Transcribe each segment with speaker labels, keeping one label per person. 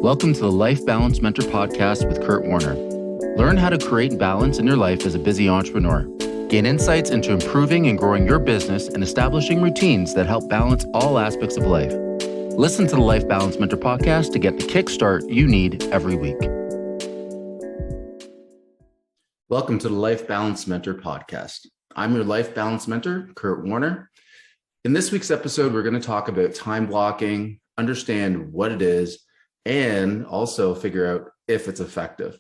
Speaker 1: Welcome to the Life Balance Mentor Podcast with Kurt Warner. Learn how to create balance in your life as a busy entrepreneur. Gain insights into improving and growing your business and establishing routines that help balance all aspects of life. Listen to the Life Balance Mentor Podcast to get the kickstart you need every week. Welcome to the Life Balance Mentor Podcast. I'm your Life Balance Mentor, Kurt Warner. In this week's episode, we're going to talk about time blocking, understand what it is, and also figure out if it's effective.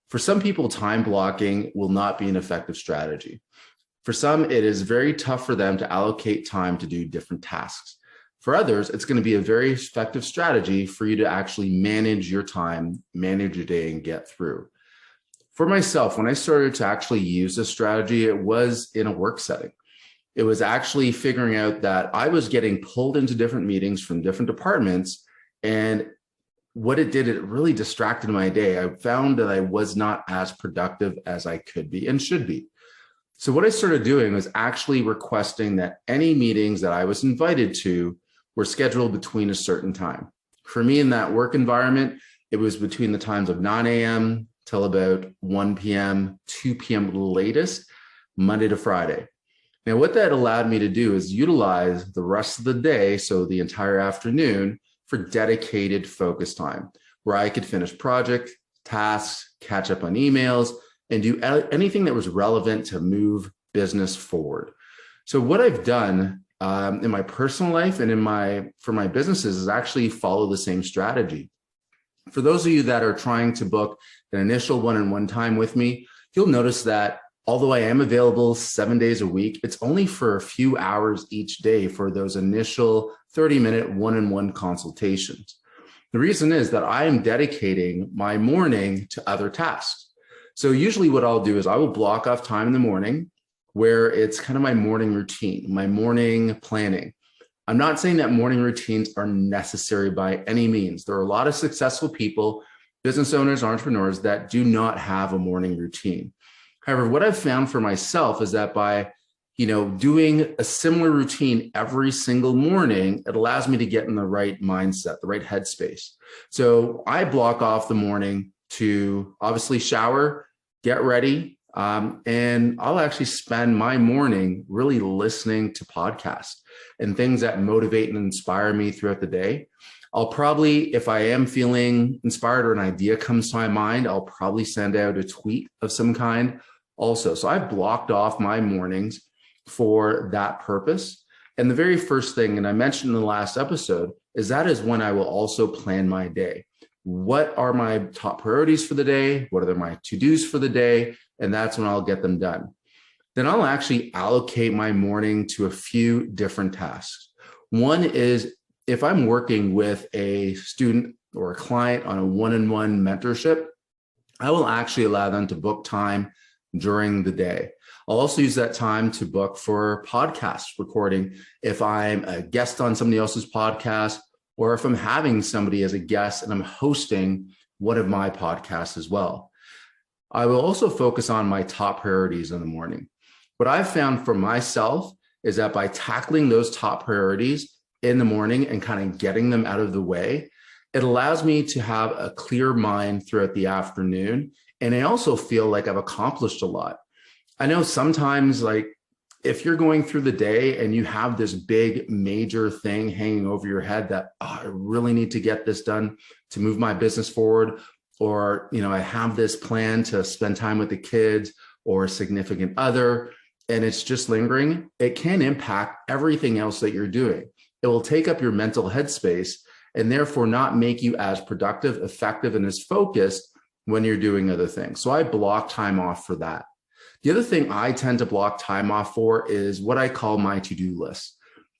Speaker 1: For some people, time blocking will not be an effective strategy. For some, it is very tough for them to allocate time to do different tasks. For others, it's going to be a very effective strategy for you to actually manage your time, manage your day, and get through. For myself, when I started to actually use this strategy, it was in a work setting. It was actually figuring out that I was getting pulled into different meetings from different departments, and what it did, it really distracted my day. I found that I was not as productive as I could be and should be. So what I started doing was actually requesting that any meetings that I was invited to were scheduled between a certain time. For me, in that work environment, it was between the times of 9 a.m. till about 1 p.m., 2 p.m. latest, Monday to Friday. Now, what that allowed me to do is utilize the rest of the day, so the entire afternoon, for dedicated focus time, where I could finish project, tasks, catch up on emails, and do anything that was relevant to move business forward. So what I've done in my personal life and for my businesses is actually follow the same strategy. For those of you that are trying to book an initial one-on-one time with me, you'll notice that although I am available 7 days a week, it's only for a few hours each day for those initial 30-minute one-on-one consultations. The reason is that I am dedicating my morning to other tasks. So usually what I'll do is I will block off time in the morning where it's kind of my morning routine, my morning planning. I'm not saying that morning routines are necessary by any means. There are a lot of successful people, business owners, entrepreneurs that do not have a morning routine. However, what I've found for myself is that by, doing a similar routine every single morning, it allows me to get in the right mindset, the right headspace. So I block off the morning to obviously shower, get ready, and I'll actually spend my morning really listening to podcasts and things that motivate and inspire me throughout the day. I'll probably, if I am feeling inspired or an idea comes to my mind, I'll probably send out a tweet of some kind also. So I've blocked off my mornings for that purpose. And the very first thing, and I mentioned in the last episode, is that is when I will also plan my day. What are my top priorities for the day? What are my to-dos for the day? And that's when I'll get them done. Then I'll actually allocate my morning to a few different tasks. One is if I'm working with a student or a client on a one-on-one mentorship, I will actually allow them to book time during the day. I'll also use that time to book for podcast recording if I'm a guest on somebody else's podcast, or if I'm having somebody as a guest and I'm hosting one of my podcasts as well. I will also focus on my top priorities in the morning. What I've found for myself is that by tackling those top priorities in the morning and kind of getting them out of the way, it allows me to have a clear mind throughout the afternoon. And I also feel like I've accomplished a lot. I know sometimes, if you're going through the day and you have this big major thing hanging over your head that I really need to get this done to move my business forward, or I have this plan to spend time with the kids or a significant other, and it's just lingering, it can impact everything else that you're doing. It will take up your mental headspace and therefore not make you as productive, effective, and as focused when you're doing other things. So I block time off for that. The other thing I tend to block time off for is what I call my to-do list.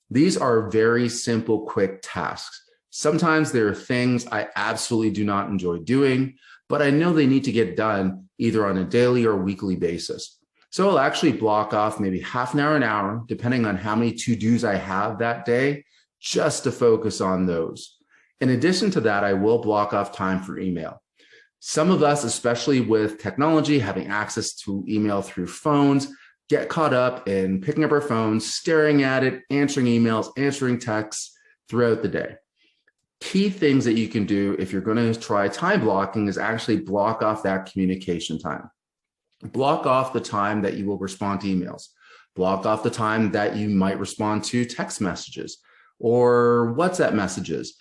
Speaker 1: These are very simple, quick tasks. Sometimes there are things I absolutely do not enjoy doing, but I know they need to get done either on a daily or weekly basis. So I'll actually block off maybe half an hour, depending on how many to-dos I have that day, just to focus on those. In addition to that, I will block off time for email. Some of us, especially with technology, having access to email through phones, get caught up in picking up our phones, staring at it, answering emails, answering texts throughout the day. key things that you can do if you're going to try time blocking is actually block off that communication time. Block off the time that you will respond to emails. Block off the time that you might respond to text messages or WhatsApp messages.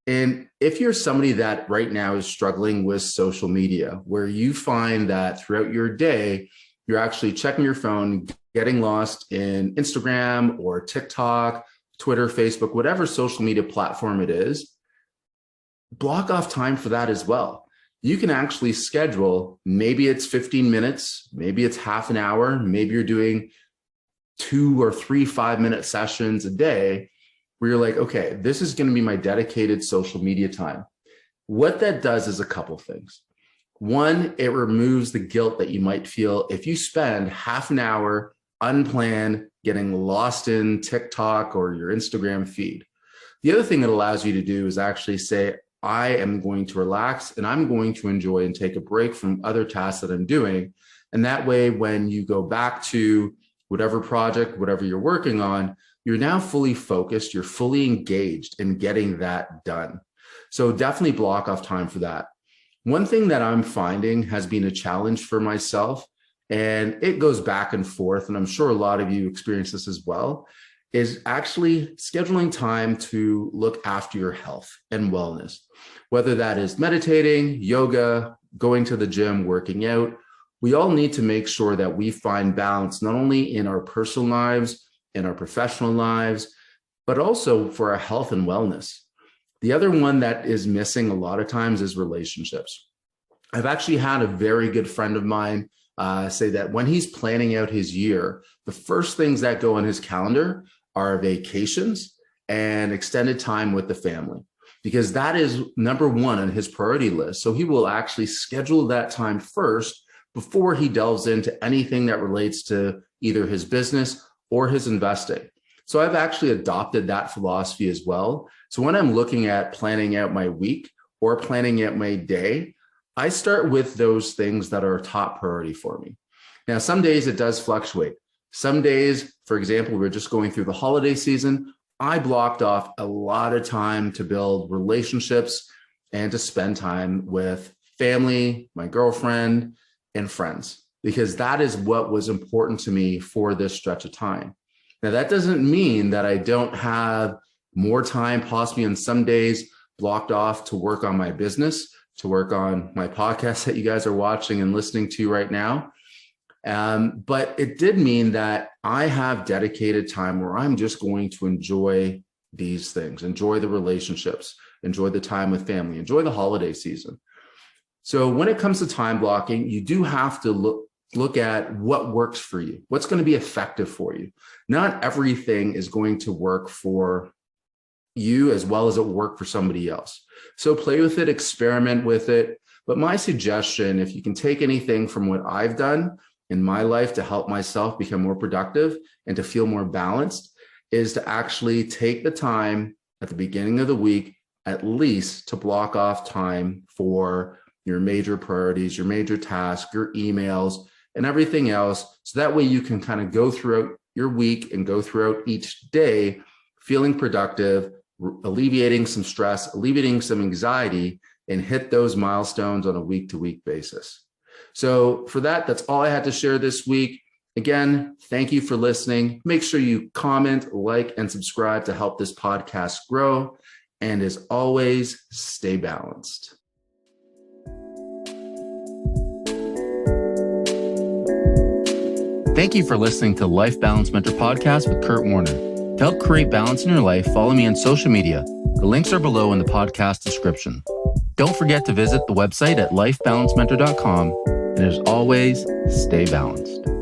Speaker 1: And if you're somebody that right now is struggling with social media, where you find that throughout your day, you're actually checking your phone, getting lost in Instagram or TikTok, Twitter, Facebook, whatever social media platform it is, block off time for that as well. You can actually schedule, maybe it's 15 minutes, maybe it's half an hour, maybe you're doing 2 or 3 5-minute sessions a day where you're like, okay, this is going to be my dedicated social media time. What that does is a couple things. One, it removes the guilt that you might feel if you spend half an hour unplanned, getting lost in TikTok or your Instagram feed. The other thing it allows you to do is actually say, I am going to relax and I'm going to enjoy and take a break from other tasks that I'm doing. And that way, when you go back to whatever project, whatever you're working on, you're now fully focused, you're fully engaged in getting that done. So definitely block off time for that. One thing that I'm finding has been a challenge for myself, and it goes back and forth, and I'm sure a lot of you experience this as well, is actually scheduling time to look after your health and wellness, whether that is meditating, yoga, going to the gym, working out. We all need to make sure that we find balance, not only in our personal lives, in our professional lives, but also for our health and wellness. The other one that is missing a lot of times is relationships. I've actually had a very good friend of mine say that when he's planning out his year, the first things that go on his calendar are vacations and extended time with the family, because that is number one on his priority list. So he will actually schedule that time first before he delves into anything that relates to either his business or his investing. So I've actually adopted that philosophy as well. So when I'm looking at planning out my week or planning out my day, I start with those things that are a top priority for me. Now, some days it does fluctuate. Some days, for example, we're just going through the holiday season. I blocked off a lot of time to build relationships and to spend time with family, my girlfriend, and friends, because that is what was important to me for this stretch of time. Now, that doesn't mean that I don't have more time, possibly on some days, blocked off to work on my business, to work on my podcast that you guys are watching and listening to right now. But it did mean that I have dedicated time where I'm just going to enjoy these things, enjoy the relationships, enjoy the time with family, enjoy the holiday season. So when it comes to time blocking, you do have to look at what works for you, what's going to be effective for you. Not everything is going to work for you as well as it will work for somebody else. So play with it, experiment with it. But my suggestion, if you can take anything from what I've done in my life to help myself become more productive and to feel more balanced, is to actually take the time at the beginning of the week, at least to block off time for your major priorities, your major tasks, your emails, and everything else. So that way you can kind of go throughout your week and go throughout each day feeling productive, alleviating some stress, alleviating some anxiety, and hit those milestones on a week-to-week basis. So for that, that's all I had to share this week. Again, thank you for listening. Make sure you comment, like, and subscribe to help this podcast grow. And as always, stay balanced. Thank you for listening to Life Balance Mentor Podcast with Kurt Warner. To help create balance in your life, follow me on social media. The links are below in the podcast description. Don't forget to visit the website at lifebalancementor.com. And as always, stay balanced.